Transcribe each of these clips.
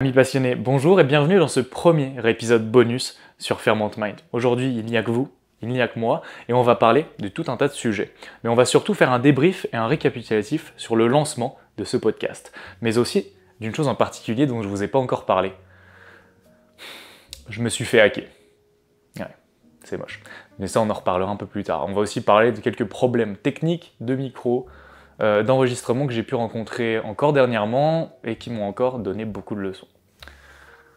Amis passionnés, bonjour et bienvenue dans ce premier épisode bonus sur Ferment Mind. Aujourd'hui, il n'y a que vous, il n'y a que moi, et on va parler de tout un tas de sujets. Mais on va surtout faire un débrief et un récapitulatif sur le lancement de ce podcast, mais aussi d'une chose en particulier dont je ne vous ai pas encore parlé. Je me suis fait hacker. Ouais, c'est moche. Mais ça, on en reparlera un peu plus tard. On va aussi parler de quelques problèmes techniques de micro, d'enregistrement que j'ai pu rencontrer encore dernièrement et qui m'ont encore donné beaucoup de leçons.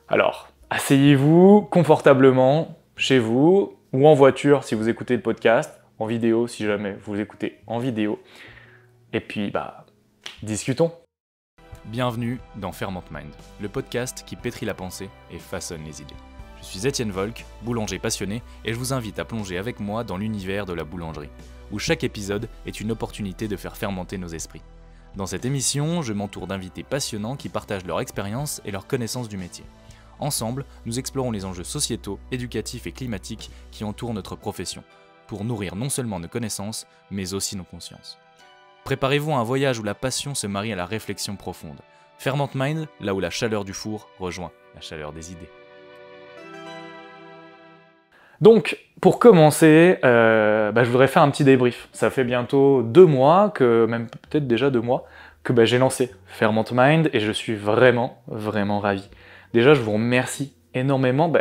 Alors, asseyez-vous confortablement chez vous ou en voiture si vous écoutez le podcast, en vidéo si jamais vous écoutez en vidéo. Et puis, discutons. Bienvenue dans Ferment Mind, le podcast qui pétrit la pensée et façonne les idées. Je suis Étienne Volk, boulanger passionné, et je vous invite à plonger avec moi dans l'univers de la boulangerie, où chaque épisode est une opportunité de faire fermenter nos esprits. Dans cette émission, je m'entoure d'invités passionnants qui partagent leur expérience et leur connaissance du métier. Ensemble, nous explorons les enjeux sociétaux, éducatifs et climatiques qui entourent notre profession, pour nourrir non seulement nos connaissances, mais aussi nos consciences. Préparez-vous à un voyage où la passion se marie à la réflexion profonde. Ferment Mind, là où la chaleur du four rejoint la chaleur des idées. Donc, pour commencer, je voudrais faire un petit débrief. Ça fait bientôt 2 mois, même peut-être déjà 2 mois, que j'ai lancé Ferment Mind et je suis vraiment ravi. Déjà, je vous remercie énormément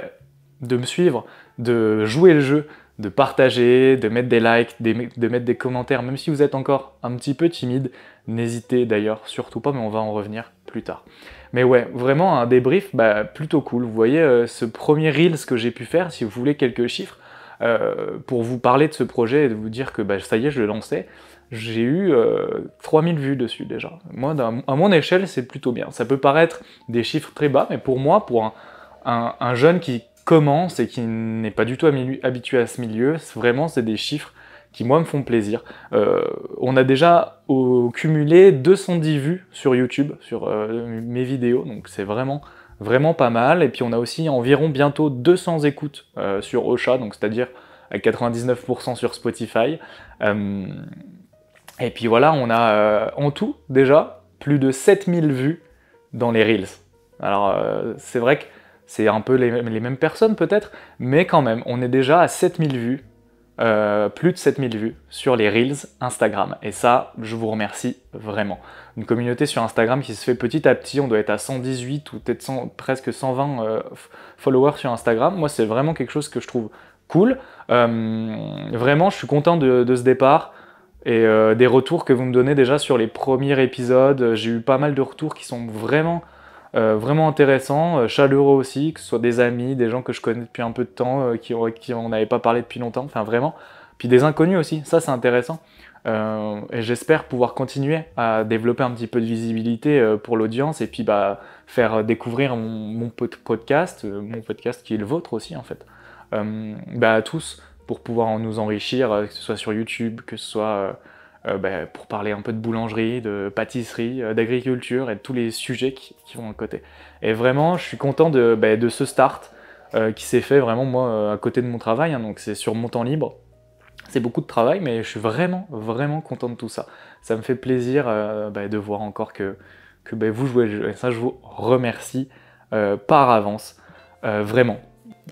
de me suivre, de jouer le jeu, de partager, de mettre des likes, de mettre des commentaires, même si vous êtes encore un petit peu timide, n'hésitez d'ailleurs surtout pas, mais on va en revenir plus tard. Mais ouais, vraiment un débrief plutôt cool. Vous voyez ce premier Reels que j'ai pu faire, si vous voulez quelques chiffres, pour vous parler de ce projet et de vous dire que ça y est, je le lançais. J'ai eu 3000 vues dessus déjà. Moi, à mon échelle, c'est plutôt bien. Ça peut paraître des chiffres très bas, mais pour moi, pour un jeune qui commence et qui n'est pas du tout habitué à ce milieu, vraiment, c'est des chiffres qui, moi, me font plaisir. On a déjà cumulé 210 vues sur YouTube, sur mes vidéos, donc c'est vraiment pas mal. Et puis on a aussi environ bientôt 200 écoutes sur Ocha, donc c'est-à-dire à 99% sur Spotify. Et puis voilà, on a en tout déjà plus de 7000 vues dans les Reels. Alors c'est vrai que c'est un peu les mêmes personnes peut-être, mais quand même, on est déjà à 7000 vues, plus de 7000 vues sur les Reels Instagram. Et ça, je vous remercie vraiment. Une communauté sur Instagram qui se fait petit à petit, on doit être à 118 ou peut-être presque 120 followers sur Instagram. Moi, c'est vraiment quelque chose que je trouve cool. Vraiment, je suis content de ce départ. Et des retours que vous me donnez déjà sur les premiers épisodes. J'ai eu pas mal de retours qui sont vraiment intéressants, chaleureux aussi, que ce soit des amis, des gens que je connais depuis un peu de temps, qui on n'avait pas parlé depuis longtemps, enfin vraiment. Puis des inconnus aussi, ça c'est intéressant. Et j'espère pouvoir continuer à développer un petit peu de visibilité pour l'audience et puis faire découvrir mon podcast qui est le vôtre aussi en fait, à tous, pour pouvoir nous enrichir, que ce soit sur YouTube, que ce soit pour parler un peu de boulangerie, de pâtisserie, d'agriculture et de tous les sujets qui vont à côté. Et vraiment, je suis content de ce start qui s'est fait vraiment moi à côté de mon travail, hein, donc c'est sur mon temps libre. C'est beaucoup de travail, mais je suis vraiment content de tout ça. Ça me fait plaisir de voir encore que vous jouez le jeu. Et ça, je vous remercie par avance, vraiment.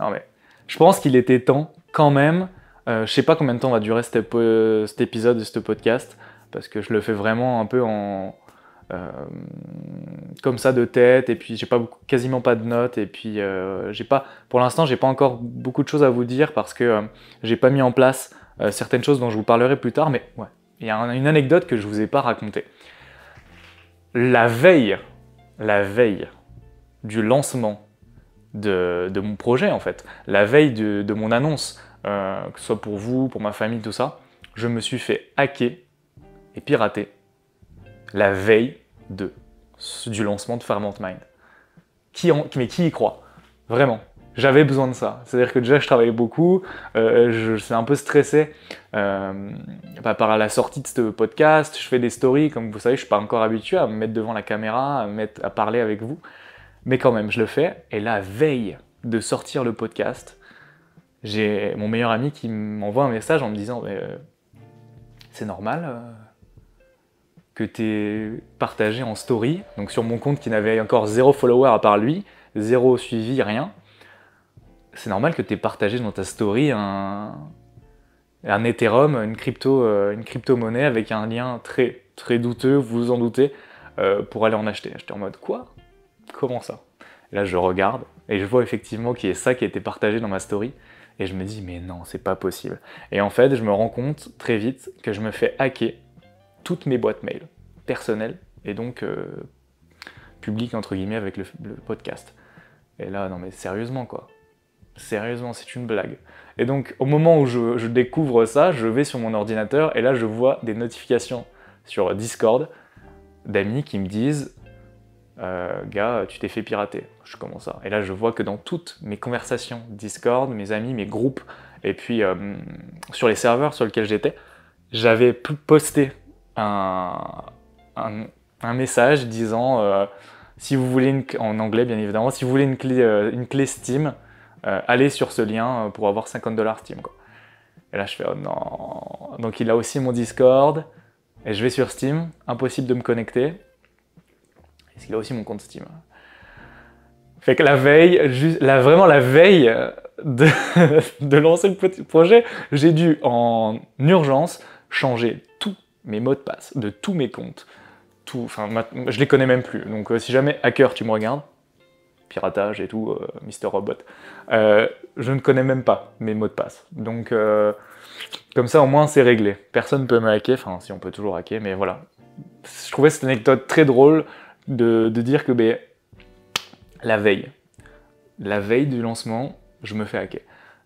Non, mais je pense qu'il était temps quand même. Je sais pas combien de temps va durer cet épisode de ce podcast, parce que je le fais vraiment un peu comme ça de tête, et puis j'ai quasiment pas de notes, et puis pour l'instant j'ai pas encore beaucoup de choses à vous dire parce que j'ai pas mis en place certaines choses dont je vous parlerai plus tard, mais ouais, il y a une anecdote que je vous ai pas racontée. La veille du lancement de mon projet en fait, la veille de mon annonce, que ce soit pour vous, pour ma famille, tout ça, je me suis fait hacker et pirater la veille du lancement de Ferment Mind. Mais qui y croit? Vraiment. J'avais besoin de ça. C'est-à-dire que déjà je travaillais beaucoup, je suis un peu stressé par la sortie de ce podcast, je fais des stories, comme vous savez, je suis pas encore habitué à me mettre devant la caméra, à parler avec vous, mais quand même je le fais, et la veille de sortir le podcast, j'ai mon meilleur ami qui m'envoie un message en me disant c'est normal que t'aies partagé en story, donc sur mon compte qui n'avait encore 0 follower à part lui, 0 suivi, rien. C'est normal que t'aies partagé dans ta story un Ethereum, une crypto-monnaie avec un lien très, très douteux, vous vous en doutez, pour aller en acheter. J'étais en mode, quoi? Comment ça? Et là, je regarde, et je vois effectivement qu'il y a ça qui a été partagé dans ma story, et je me dis, mais non, c'est pas possible. Et en fait, je me rends compte très vite que je me fais hacker toutes mes boîtes mail personnelles, et donc publiques, entre guillemets, avec le podcast. Et là, non mais sérieusement, quoi. Sérieusement, c'est une blague. Et donc, au moment où je découvre ça, je vais sur mon ordinateur, et là, je vois des notifications sur Discord d'amis qui me disent gars, tu t'es fait pirater. Je commence ça. Et là, je vois que dans toutes mes conversations Discord, mes amis, mes groupes, et puis sur les serveurs sur lesquels j'étais, j'avais posté un message disant si vous voulez, en anglais bien évidemment, si vous voulez une clé Steam, allez sur ce lien pour avoir $50 Steam, quoi. Et là, je fais oh non. Donc, il a aussi mon Discord, et je vais sur Steam, impossible de me connecter. Parce qu'il a aussi mon compte Steam. Fait que la veille, vraiment la veille de lancer le petit projet, j'ai dû en urgence changer tous mes mots de passe de tous mes comptes. Enfin, je les connais même plus. Donc si jamais hacker tu me regardes, piratage et tout, Mister Robot, je ne connais même pas mes mots de passe. Donc comme ça au moins c'est réglé. Personne ne peut me hacker, enfin si on peut toujours hacker, mais voilà. Je trouvais cette anecdote très drôle de dire que la veille du lancement, je me fais hacker.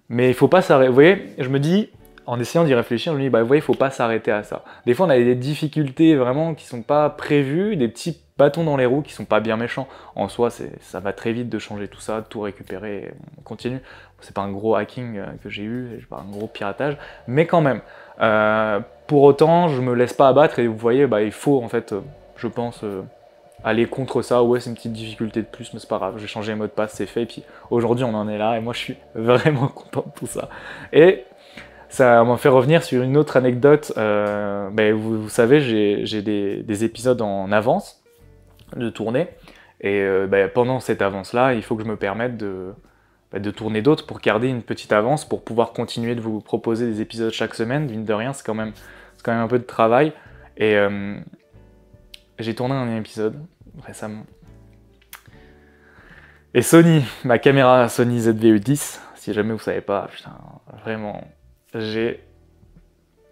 Mais il faut pas s'arrêter. Vous voyez, je me dis, en essayant d'y réfléchir, je me dis, vous voyez, il faut pas s'arrêter à ça. Des fois, on a des difficultés vraiment qui sont pas prévues, des petits bâtons dans les roues qui sont pas bien méchants. En soi, ça va très vite de changer tout ça, de tout récupérer, et on continue. C'est pas un gros hacking que j'ai eu, c'est pas un gros piratage, mais quand même. Pour autant, je me laisse pas abattre et vous voyez, il faut en fait, je pense, aller contre ça. Ouais, c'est une petite difficulté de plus, mais c'est pas grave, j'ai changé les mots de passe, c'est fait, et puis aujourd'hui on en est là, et moi je suis vraiment content de tout ça. Et ça m'a fait revenir sur une autre anecdote, vous savez, j'ai des épisodes en avance de tournée, et pendant cette avance-là, il faut que je me permette de tourner d'autres pour garder une petite avance, pour pouvoir continuer de vous proposer des épisodes chaque semaine. Mine de rien, c'est quand même un peu de travail, et j'ai tourné un épisode récemment. Et Sony, ma caméra Sony ZV-E10, si jamais vous savez pas, putain, vraiment, j'ai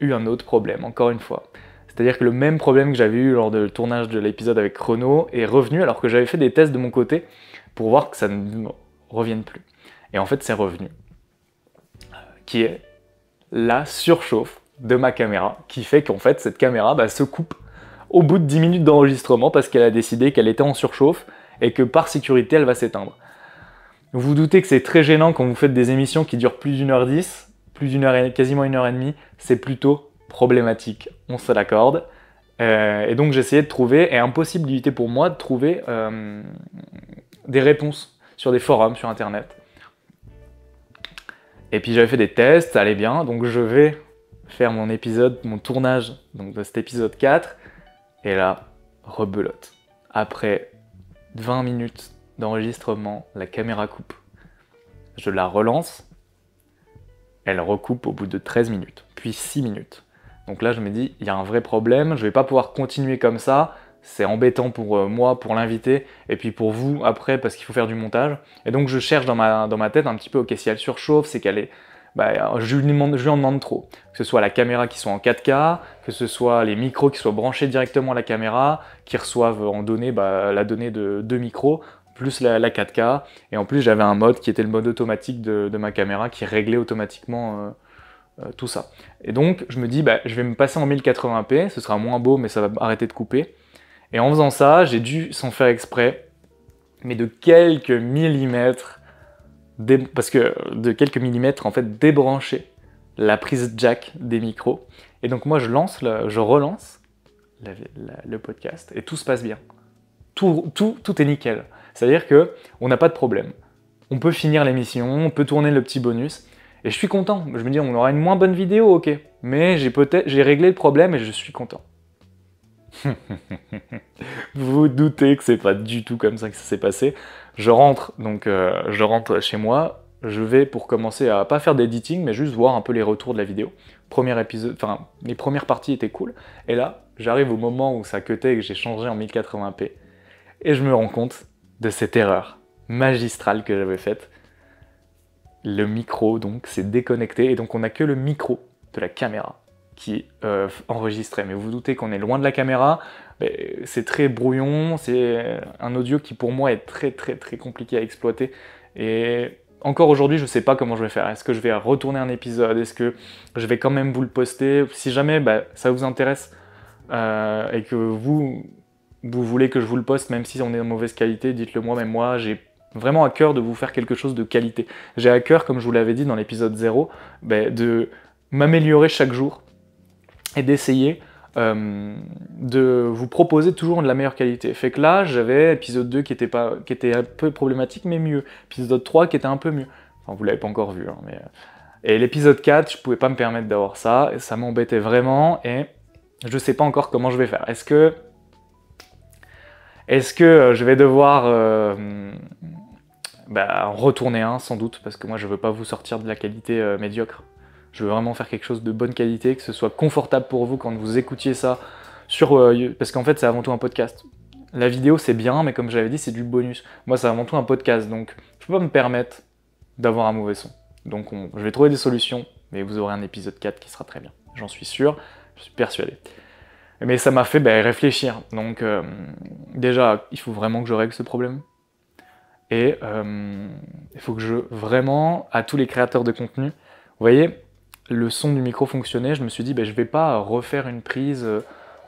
eu un autre problème, encore une fois. C'est-à-dire que le même problème que j'avais eu lors du tournage de l'épisode avec Chrono est revenu alors que j'avais fait des tests de mon côté pour voir que ça ne revienne plus. Et en fait, c'est revenu. Qui est la surchauffe de ma caméra, qui fait qu'en fait, cette caméra se coupe au bout de 10 minutes d'enregistrement parce qu'elle a décidé qu'elle était en surchauffe et que par sécurité, elle va s'éteindre. Vous vous doutez que c'est très gênant quand vous faites des émissions qui durent plus d'1h10, quasiment 1h30, c'est plutôt problématique, on se l'accorde. Et donc j'essayais de trouver, et impossibilité pour moi de trouver des réponses sur des forums, sur internet. Et puis j'avais fait des tests, ça allait bien, donc je vais faire mon tournage donc de cet épisode 4, et là, rebelote. Après 20 minutes d'enregistrement, la caméra coupe. Je la relance, elle recoupe au bout de 13 minutes, puis 6 minutes. Donc là, je me dis, il y a un vrai problème, je vais pas pouvoir continuer comme ça, c'est embêtant pour moi, pour l'invité, et puis pour vous après, parce qu'il faut faire du montage. Et donc je cherche dans ma tête un petit peu, ok, si elle surchauffe, c'est qu'elle est... je lui en demande trop. Que ce soit la caméra qui soit en 4K, que ce soit les micros qui soient branchés directement à la caméra, qui reçoivent en données la donnée de 2 micros, plus la 4K. Et en plus, j'avais un mode qui était le mode automatique de ma caméra qui réglait automatiquement tout ça. Et donc, je me dis, je vais me passer en 1080p, ce sera moins beau, mais ça va arrêter de couper. Et en faisant ça, j'ai dû, sans faire exprès, mais de quelques millimètres, en fait, débrancher la prise jack des micros. Et donc moi, je relance le podcast, et tout se passe bien. Tout est nickel. C'est-à-dire qu'on n'a pas de problème. On peut finir l'émission, on peut tourner le petit bonus, et je suis content. Je me dis, on aura une moins bonne vidéo, ok. Mais j'ai réglé le problème et je suis content. Vous vous doutez que c'est pas du tout comme ça que ça s'est passé. Je rentre chez moi, je vais pour commencer à pas faire d'editing, mais juste voir un peu les retours de la vidéo. Premier épisode, enfin les premières parties étaient cool, et là j'arrive au moment où ça cutait et que j'ai changé en 1080p, et je me rends compte de cette erreur magistrale que j'avais faite. Le micro donc s'est déconnecté, et donc on n'a que le micro de la caméra qui est enregistré. Mais vous vous doutez qu'on est loin de la caméra, c'est très brouillon, c'est un audio qui pour moi est très compliqué à exploiter. Et encore aujourd'hui, je ne sais pas comment je vais faire. Est-ce que je vais retourner un épisode? Est-ce que je vais quand même vous le poster? Si jamais ça vous intéresse et que vous voulez que je vous le poste, même si on est en mauvaise qualité, dites-le moi. Mais moi, j'ai vraiment à cœur de vous faire quelque chose de qualité. J'ai à cœur, comme je vous l'avais dit dans l'épisode 0, de m'améliorer chaque jour et d'essayer de vous proposer toujours de la meilleure qualité. Fait que là, j'avais épisode 2 qui était un peu problématique, mais mieux. Épisode 3 qui était un peu mieux. Enfin, vous l'avez pas encore vu. Hein, mais... Et l'épisode 4, je pouvais pas me permettre d'avoir ça, et ça m'embêtait vraiment, et je sais pas encore comment je vais faire. Est-ce que je vais devoir en retourner un, sans doute, parce que moi je veux pas vous sortir de la qualité médiocre. Je veux vraiment faire quelque chose de bonne qualité, que ce soit confortable pour vous quand vous écoutiez ça, parce qu'en fait c'est avant tout un podcast. La vidéo c'est bien, mais comme j'avais dit c'est du bonus. Moi c'est avant tout un podcast, donc je peux pas me permettre d'avoir un mauvais son. Donc je vais trouver des solutions, mais vous aurez un épisode 4 qui sera très bien. J'en suis sûr, je suis persuadé. Mais ça m'a fait réfléchir. Donc déjà, il faut vraiment que je règle ce problème. Et il faut que vraiment, à tous les créateurs de contenu, vous voyez, le son du micro fonctionnait, je me suis dit, je vais pas refaire une prise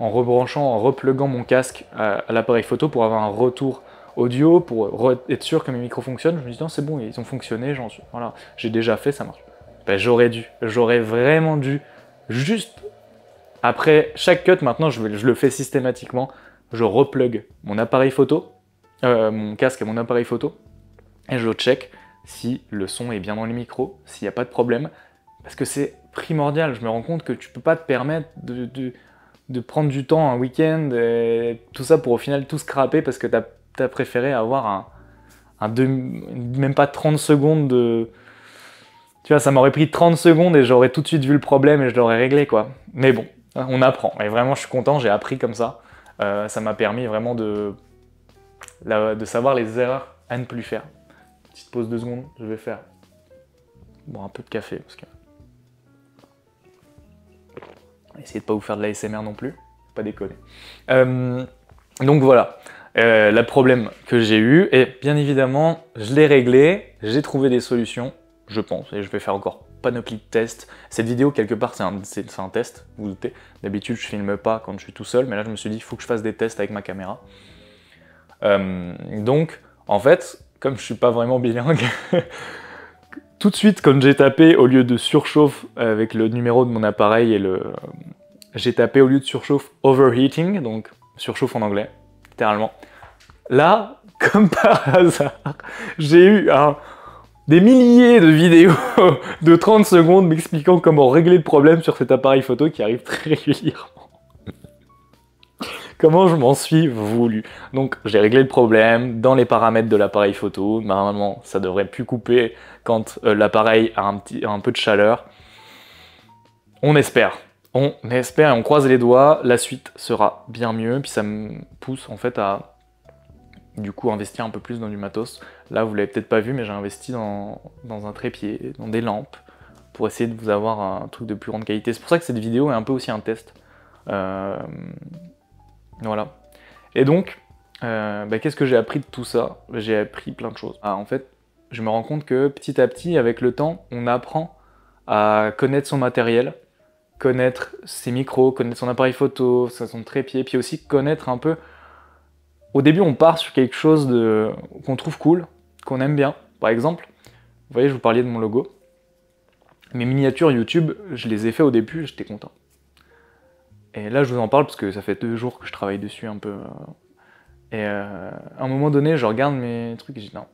en rebranchant, en repluguant mon casque à l'appareil photo pour avoir un retour audio, pour être sûr que mes micros fonctionnent. Je me dis, non, c'est bon, ils ont fonctionné, voilà, j'ai déjà fait, ça marche. J'aurais vraiment dû, juste après chaque cut, maintenant, je le fais systématiquement, je replug mon appareil photo, mon casque et mon appareil photo, et je check si le son est bien dans les micros, s'il n'y a pas de problème, parce que c'est primordial. Je me rends compte que tu peux pas te permettre de prendre du temps un week-end et tout ça pour au final tout scraper parce que t'as préféré avoir même pas 30 secondes de... Tu vois, ça m'aurait pris 30 secondes et j'aurais tout de suite vu le problème et je l'aurais réglé, quoi. Mais bon, on apprend. Et vraiment, je suis content, j'ai appris comme ça. Ça m'a permis vraiment de savoir les erreurs à ne plus faire. Petite pause 2 secondes, je vais faire un peu de café parce que essayez de pas vous faire de l'ASMR non plus, faut pas déconner. Donc voilà, le problème que j'ai eu, et bien évidemment, je l'ai réglé, j'ai trouvé des solutions, je pense, et je vais faire encore panoplie de tests. Cette vidéo, quelque part, c'est un test, vous vous doutez. D'habitude, je filme pas quand je suis tout seul, mais là, je me suis dit, il faut que je fasse des tests avec ma caméra. Donc, en fait, comme je suis pas vraiment bilingue, tout de suite, quand j'ai tapé, au lieu de surchauffe avec le numéro de mon appareil j'ai tapé au lieu de surchauffe overheating, donc surchauffe en anglais, littéralement. Là, comme par hasard, j'ai eu des milliers de vidéos de 30 secondes m'expliquant comment régler le problème sur cet appareil photo qui arrive très régulièrement. Comment je m'en suis voulu. Donc j'ai réglé le problème dans les paramètres de l'appareil photo. Normalement, ça devrait plus couper quand l'appareil a un peu de chaleur. On espère et on croise les doigts. La suite sera bien mieux. Puis ça me pousse en fait à du coup investir un peu plus dans du matos. Là, vous l'avez peut-être pas vu, mais j'ai investi dans un trépied, dans des lampes, pour essayer de vous avoir un truc de plus grande qualité. C'est pour ça que cette vidéo est un peu aussi un test. Voilà. Et donc, qu'est-ce que j'ai appris de tout ça? J'ai appris plein de choses. En fait, je me rends compte que petit à petit, avec le temps, on apprend à connaître son matériel, connaître ses micros, connaître son appareil photo, son trépied, puis aussi connaître un peu... Au début, on part sur quelque chose qu'on trouve cool, qu'on aime bien. Par exemple, vous voyez, je vous parlais de mon logo. Mes miniatures YouTube, je les ai fait au début, j'étais content. Et là, je vous en parle parce que ça fait 2 jours que je travaille dessus un peu. Et à un moment donné, je regarde mes trucs et je dis non,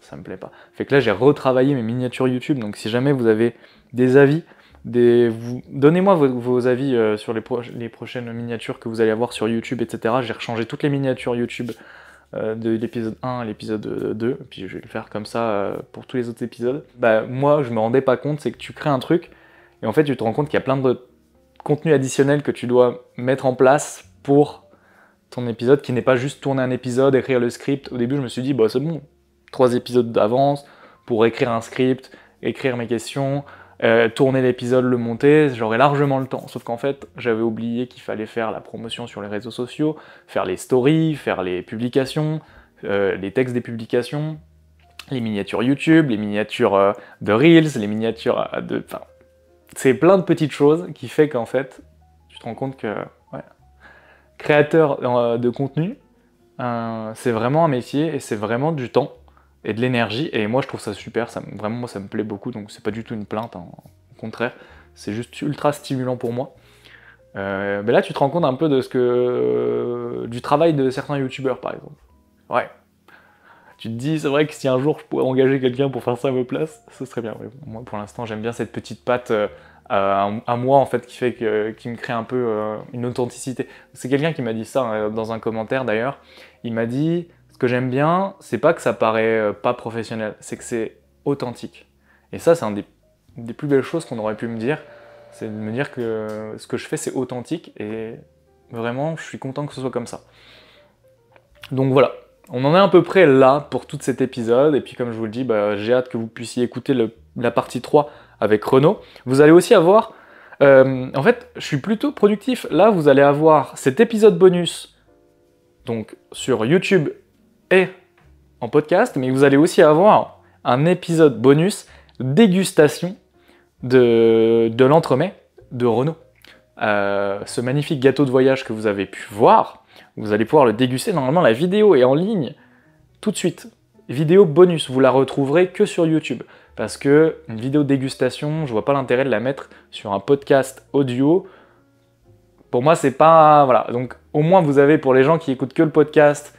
ça me plaît pas. Fait que là, j'ai retravaillé mes miniatures YouTube. Donc si jamais vous avez des avis, Donnez-moi vos avis sur les prochaines miniatures que vous allez avoir sur YouTube, etc. J'ai rechangé toutes les miniatures YouTube de l'épisode 1 à l'épisode 2, puis je vais le faire comme ça pour tous les autres épisodes. Bah, moi, je me rendais pas compte, c'est que tu crées un truc, et en fait, tu te rends compte qu'il y a plein de contenu additionnel que tu dois mettre en place pour ton épisode, qui n'est pas juste tourner un épisode, écrire le script. Au début, je me suis dit, bah c'est bon, 3 épisodes d'avance pour écrire un script, écrire mes questions, tourner l'épisode, le monter, j'aurais largement le temps. Sauf qu'en fait, j'avais oublié qu'il fallait faire la promotion sur les réseaux sociaux, faire les stories, faire les publications, les textes des publications, les miniatures YouTube, les miniatures de Reels, les miniatures de... Enfin, c'est plein de petites choses qui fait qu'en fait, tu te rends compte que créateur de contenu, c'est vraiment un métier et c'est vraiment du temps et de l'énergie. Et moi, je trouve ça super. Vraiment, moi, ça me plaît beaucoup. Donc, c'est pas du tout une plainte. Au contraire, c'est juste ultra stimulant pour moi. Mais là, tu te rends compte un peu de du travail de certains youtubeurs, par exemple. Ouais. Tu te dis, c'est vrai que si un jour je pourrais engager quelqu'un pour faire ça à ma place, ce serait bien. Ouais. Moi, pour l'instant, j'aime bien cette petite patte à moi, en fait, qui me crée un peu une authenticité. C'est quelqu'un qui m'a dit ça dans un commentaire, d'ailleurs. Il m'a dit, ce que j'aime bien, c'est pas que ça paraît pas professionnel, c'est que c'est authentique. Et ça, c'est un des plus belles choses qu'on aurait pu me dire, c'est de me dire que ce que je fais, c'est authentique, et vraiment, je suis content que ce soit comme ça. Donc voilà. On en est à peu près là pour tout cet épisode, et puis comme je vous le dis, j'ai hâte que vous puissiez écouter la partie 3 avec Renaud. Vous allez aussi avoir... en fait, je suis plutôt productif. Là, vous allez avoir cet épisode bonus donc sur YouTube et en podcast, mais vous allez aussi avoir un épisode bonus dégustation de l'entremets de Renaud. Ce magnifique gâteau de voyage que vous avez pu voir, vous allez pouvoir le déguster. Normalement, la vidéo est en ligne tout de suite. Vidéo bonus, vous la retrouverez que sur YouTube. Parce que une vidéo de dégustation, je vois pas l'intérêt de la mettre sur un podcast audio. Pour moi, c'est pas... Voilà. Donc, au moins, vous avez, pour les gens qui écoutent que le podcast,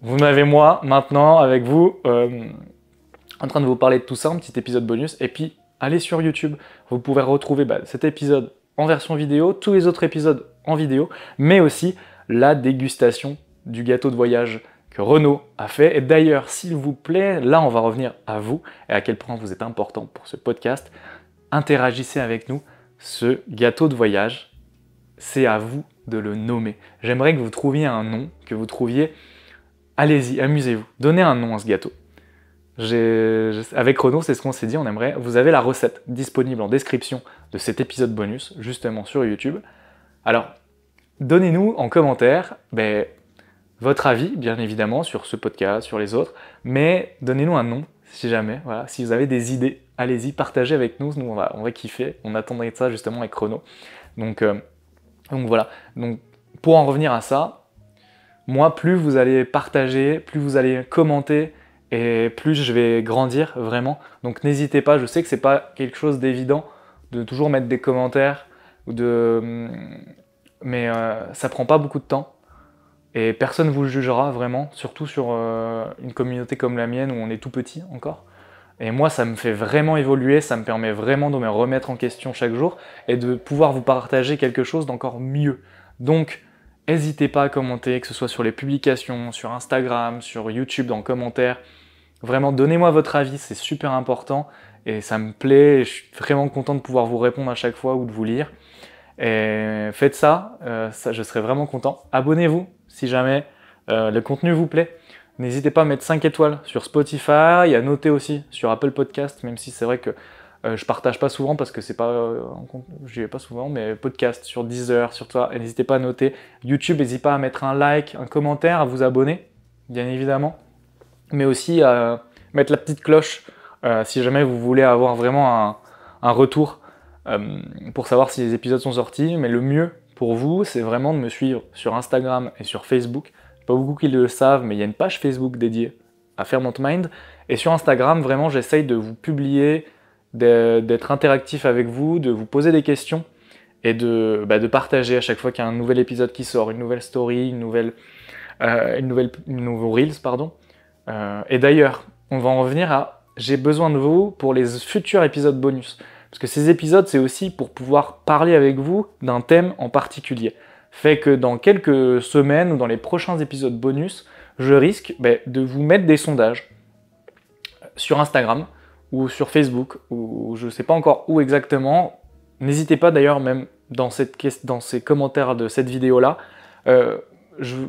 vous m'avez moi, maintenant, avec vous, en train de vous parler de tout ça, un petit épisode bonus. Et puis, allez sur YouTube. Vous pouvez retrouver cet épisode en version vidéo, tous les autres épisodes en vidéo, mais aussi la dégustation du gâteau de voyage que Renaud a fait. Et d'ailleurs, s'il vous plaît, là on va revenir à vous et à quel point vous êtes important pour ce podcast. Interagissez avec nous. Ce gâteau de voyage, c'est à vous de le nommer. J'aimerais que vous trouviez un nom, que vous trouviez... Allez-y, amusez-vous. Donnez un nom à ce gâteau. Avec Renaud, c'est ce qu'on s'est dit, on aimerait... Vous avez la recette disponible en description de cet épisode bonus, justement sur YouTube. Alors, donnez-nous en commentaire votre avis, bien évidemment, sur ce podcast, sur les autres, mais donnez-nous un nom, si jamais, voilà. Si vous avez des idées, allez-y, partagez avec nous, on va kiffer, on attendrait ça justement avec Renaud. Donc voilà, donc pour en revenir à ça, moi, plus vous allez partager, plus vous allez commenter, et plus je vais grandir vraiment. Donc n'hésitez pas, je sais que c'est pas quelque chose d'évident de toujours mettre des commentaires, mais ça prend pas beaucoup de temps. Et personne ne vous jugera vraiment, surtout sur une communauté comme la mienne où on est tout petit encore. Et moi, ça me fait vraiment évoluer, ça me permet vraiment de me remettre en question chaque jour et de pouvoir vous partager quelque chose d'encore mieux. Donc, n'hésitez pas à commenter, que ce soit sur les publications, sur Instagram, sur YouTube, dans les commentaires. Vraiment, donnez-moi votre avis, c'est super important et ça me plaît. Et je suis vraiment content de pouvoir vous répondre à chaque fois ou de vous lire. Et faites ça, je serai vraiment content. Abonnez-vous si jamais le contenu vous plaît. N'hésitez pas à mettre 5 étoiles sur Spotify, à noter aussi sur Apple Podcast, même si c'est vrai que je partage pas souvent parce que c'est pas, j'y vais pas souvent, mais podcast sur Deezer, sur toi, n'hésitez pas à noter. YouTube, n'hésitez pas à mettre un like, un commentaire, à vous abonner, bien évidemment, mais aussi à mettre la petite cloche si jamais vous voulez avoir vraiment un retour pour savoir si les épisodes sont sortis. Mais le mieux pour vous, c'est vraiment de me suivre sur Instagram et sur Facebook. Pas beaucoup qui le savent, mais il y a une page Facebook dédiée à Ferment Mind. Et sur Instagram, vraiment, j'essaye de vous publier, d'être interactif avec vous, de vous poser des questions et de partager à chaque fois qu'il y a un nouvel épisode qui sort, une nouvelle story, une nouveau Reels, pardon. Et d'ailleurs, on va en revenir à j'ai besoin de vous pour les futurs épisodes bonus. Parce que ces épisodes, c'est aussi pour pouvoir parler avec vous d'un thème en particulier. Fait que dans quelques semaines ou dans les prochains épisodes bonus, je risque de vous mettre des sondages sur Instagram ou sur Facebook, ou je ne sais pas encore où exactement. N'hésitez pas d'ailleurs, même dans ces commentaires de cette vidéo-là, je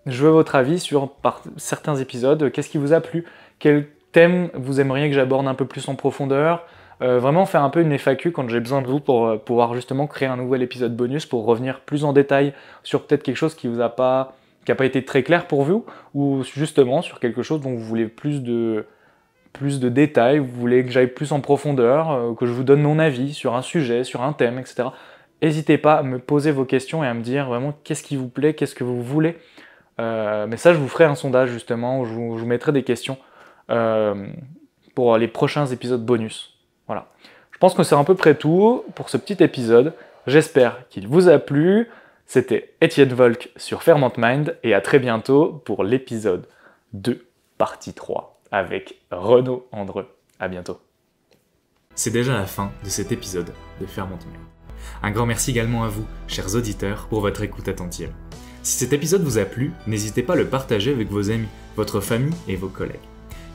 veux votre avis sur certains épisodes. Qu'est-ce qui vous a plu? Quel thème vous aimeriez que j'aborde un peu plus en profondeur? Vraiment faire un peu une FAQ quand j'ai besoin de vous pour pouvoir justement créer un nouvel épisode bonus pour revenir plus en détail sur peut-être quelque chose qui n'a pas été très clair pour vous, ou justement sur quelque chose dont vous voulez plus de détails, vous voulez que j'aille plus en profondeur, que je vous donne mon avis sur un sujet, sur un thème, etc. N'hésitez pas à me poser vos questions et à me dire vraiment qu'est-ce qui vous plaît, qu'est-ce que vous voulez. Mais ça, je vous ferai un sondage justement, où je vous mettrai des questions pour les prochains épisodes bonus. Voilà. Je pense que c'est à peu près tout pour ce petit épisode. J'espère qu'il vous a plu. C'était Étienne Volk sur Ferment Mind et à très bientôt pour l'épisode 2, partie 3 avec Renaud Andreu. À bientôt. C'est déjà la fin de cet épisode de Ferment Mind. Un grand merci également à vous, chers auditeurs, pour votre écoute attentive. Si cet épisode vous a plu, n'hésitez pas à le partager avec vos amis, votre famille et vos collègues.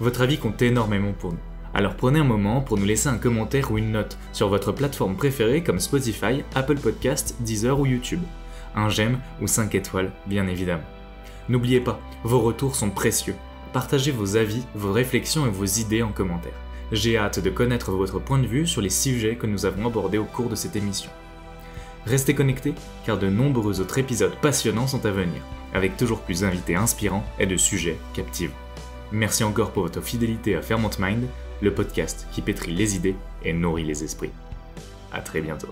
Votre avis compte énormément pour nous. Alors prenez un moment pour nous laisser un commentaire ou une note sur votre plateforme préférée comme Spotify, Apple Podcasts, Deezer ou YouTube. Un j'aime ou 5 étoiles, bien évidemment. N'oubliez pas, vos retours sont précieux. Partagez vos avis, vos réflexions et vos idées en commentaire. J'ai hâte de connaître votre point de vue sur les sujets que nous avons abordés au cours de cette émission. Restez connectés, car de nombreux autres épisodes passionnants sont à venir, avec toujours plus d'invités inspirants et de sujets captivants. Merci encore pour votre fidélité à Ferment Mind, le podcast qui pétrit les idées et nourrit les esprits. À très bientôt.